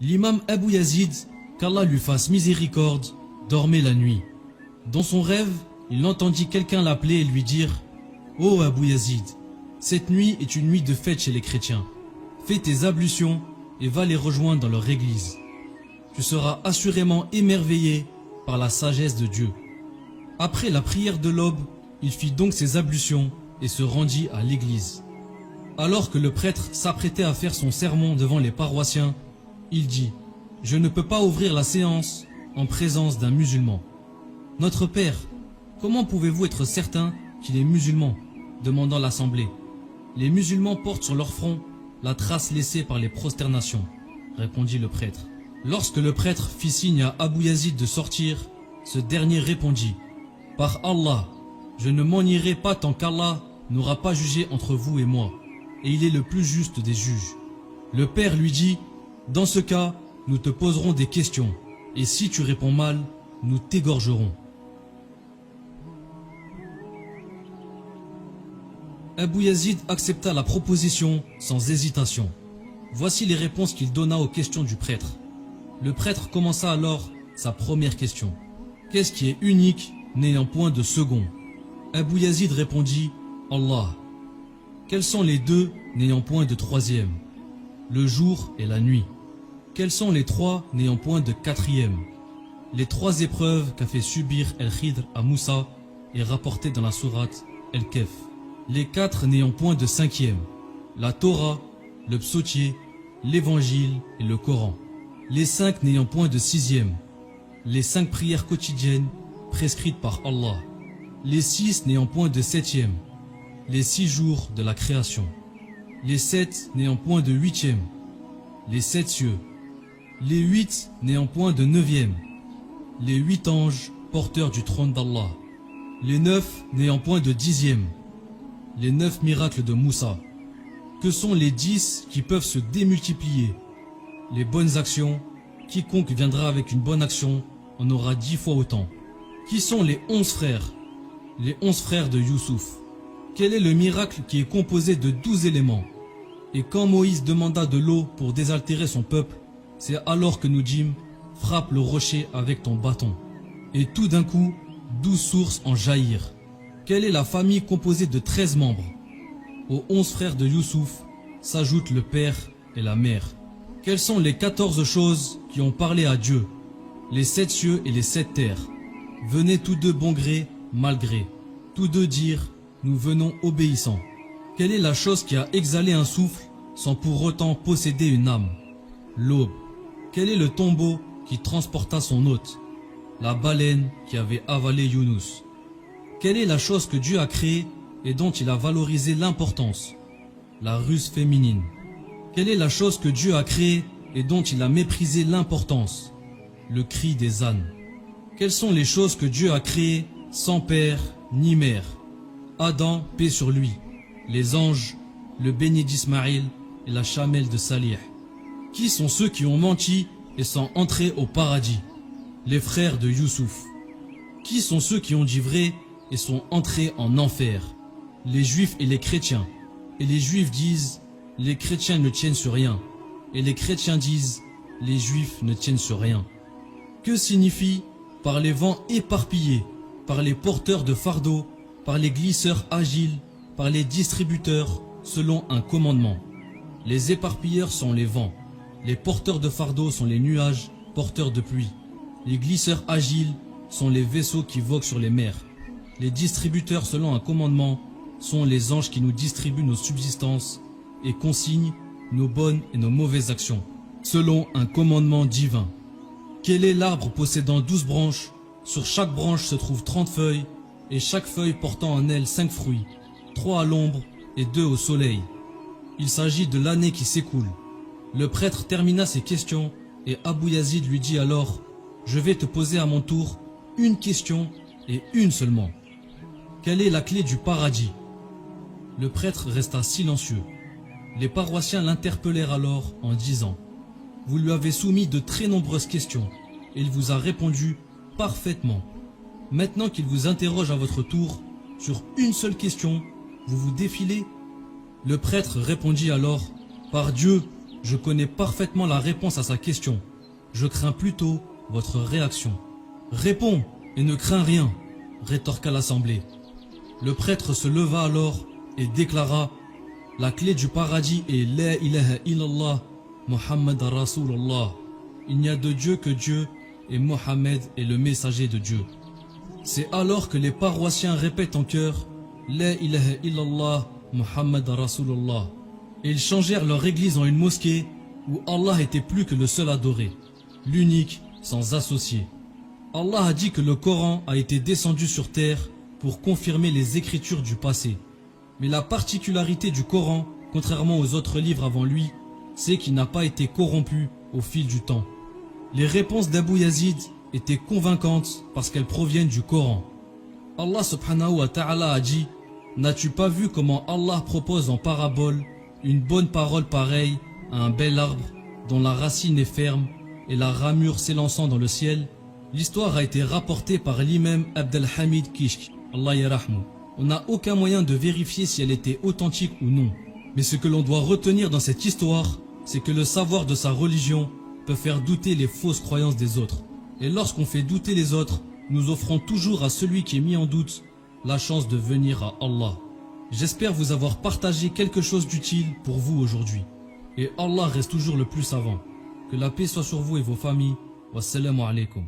L'imam Abu Yazid, qu'Allah lui fasse miséricorde, dormait la nuit. Dans son rêve, il entendit quelqu'un l'appeler et lui dire « Oh Abu Yazid, cette nuit est une nuit de fête chez les chrétiens. Fais tes ablutions et va les rejoindre dans leur église. Tu seras assurément émerveillé par la sagesse de Dieu. » Après la prière de l'aube, il fit donc ses ablutions et se rendit à l'église. Alors que le prêtre s'apprêtait à faire son sermon devant les paroissiens, il dit « Je ne peux pas ouvrir la séance en présence d'un musulman. »« Notre père, comment pouvez-vous être certain qu'il est musulman ?» demanda l'assemblée. « Les musulmans portent sur leur front la trace laissée par les prosternations, » répondit le prêtre. Lorsque le prêtre fit signe à Abu Yazid de sortir, ce dernier répondit « Par Allah, je ne m'en irai pas tant qu'Allah n'aura pas jugé entre vous et moi, et il est le plus juste des juges. » Le père lui dit « Dans ce cas, nous te poserons des questions, et si tu réponds mal, nous t'égorgerons. » Abu Yazid accepta la proposition sans hésitation. Voici les réponses qu'il donna aux questions du prêtre. Le prêtre commença alors sa première question. Qu'est-ce qui est unique, n'ayant point de second? Abu Yazid répondit « Allah. » Quels sont les deux, n'ayant point de troisième? Le jour et la nuit. Quels sont les trois, n'ayant point de quatrième? Les trois épreuves qu'a fait subir El-Khidr à Moussa est rapportée dans la sourate El-Kef. Les quatre n'ayant point de cinquième: la Torah, le psautier, l'évangile et le Coran. Les cinq n'ayant point de sixième: les cinq prières quotidiennes prescrites par Allah. Les six n'ayant point de septième: les 6 jours de la création. Les 7 n'ayant point de huitième: les 7 cieux. Les 8 n'ayant point de neuvième: les 8 anges porteurs du trône d'Allah. Les 9 n'ayant point de dixième: les 9 miracles de Moussa. Que sont les 10 qui peuvent se démultiplier? Les bonnes actions. Quiconque viendra avec une bonne action en aura 10 fois autant. Qui sont les 11 frères? Les 11 frères de Youssouf. Quel est le miracle qui est composé de 12 éléments? Et quand Moïse demanda de l'eau pour désaltérer son peuple, c'est alors que nous dîmes « Frappe le rocher avec ton bâton ». Et tout d'un coup, 12 sources en jaillirent. Quelle est la famille composée de 13 membres? Aux 11 frères de Youssouf s'ajoutent le père et la mère. Quelles sont les 14 choses qui ont parlé à Dieu? Les 7 cieux et les 7 terres. Venez tous deux bon gré, mal gré. Tous deux dire « Nous venons obéissants ». Quelle est la chose qui a exhalé un souffle sans pour autant posséder une âme? L'aube. Quel est le tombeau qui transporta son hôte? La baleine qui avait avalé Younous. Quelle est la chose que Dieu a créée et dont il a valorisé l'importance? La ruse féminine. Quelle est la chose que Dieu a créée et dont il a méprisé l'importance? Le cri des ânes. Quelles sont les choses que Dieu a créées sans père ni mère? Adam, paix sur lui. Les anges, le béni d'Ismaïl et la chamelle de Salih. Qui sont ceux qui ont menti et sont entrés au paradis? Les frères de Youssouf. Qui sont ceux qui ont dit vrai et sont entrés en enfer? Les juifs et les chrétiens. Et les juifs disent « Les chrétiens ne tiennent sur rien ». Et les chrétiens disent « Les juifs ne tiennent sur rien ». Que signifie « par les vents éparpillés, par les porteurs de fardeaux, par les glisseurs agiles, par les distributeurs, selon un commandement ». Les éparpilleurs sont les vents. Les porteurs de fardeaux sont les nuages, porteurs de pluie. Les glisseurs agiles sont les vaisseaux qui voguent sur les mers. Les distributeurs selon un commandement sont les anges qui nous distribuent nos subsistances et consignent nos bonnes et nos mauvaises actions, selon un commandement divin. Quel est l'arbre possédant 12 branches? Sur chaque branche se trouvent 30 feuilles, et chaque feuille portant en elle 5 fruits, 3 à l'ombre et 2 au soleil. Il s'agit de l'année qui s'écoule. Le prêtre termina ses questions, et Abu Yazid lui dit alors « Je vais te poser à mon tour une question, et une seulement. Quelle est la clé du paradis ?» Le prêtre resta silencieux. Les paroissiens l'interpellèrent alors en disant « Vous lui avez soumis de très nombreuses questions, et il vous a répondu parfaitement. Maintenant qu'il vous interroge à votre tour, sur une seule question, vous vous défilez ?» Le prêtre répondit alors « Par Dieu, Je connais parfaitement la réponse à sa question. Je crains plutôt votre réaction. Réponds et ne crains rien, rétorqua l'assemblée. Le prêtre se leva alors et déclara: la clé du paradis est La ilaha illallah, Muhammad Rasulullah. Il n'y a de Dieu que Dieu et Mohammed est le messager de Dieu. C'est alors que les paroissiens répètent en chœur La ilaha illallah, Muhammad Rasulullah. Et ils changèrent leur église en une mosquée où Allah était plus que le seul adoré, l'unique, sans associé. Allah a dit que le Coran a été descendu sur terre pour confirmer les écritures du passé. Mais la particularité du Coran, contrairement aux autres livres avant lui, c'est qu'il n'a pas été corrompu au fil du temps. Les réponses d'Abu Yazid étaient convaincantes parce qu'elles proviennent du Coran. Allah subhanahu wa ta'ala a dit: n'as-tu pas vu comment Allah propose en parabole une bonne parole pareille à un bel arbre dont la racine est ferme et la ramure s'élançant dans le ciel? L'histoire a été rapportée par l'imam Abdelhamid Kishk, Allah yarahmou. On n'a aucun moyen de vérifier si elle était authentique ou non. Mais ce que l'on doit retenir dans cette histoire, c'est que le savoir de sa religion peut faire douter les fausses croyances des autres. Et lorsqu'on fait douter les autres, nous offrons toujours à celui qui est mis en doute la chance de venir à Allah. J'espère vous avoir partagé quelque chose d'utile pour vous aujourd'hui. Et Allah reste toujours le plus savant. Que la paix soit sur vous et vos familles. Wassalamu alaikum.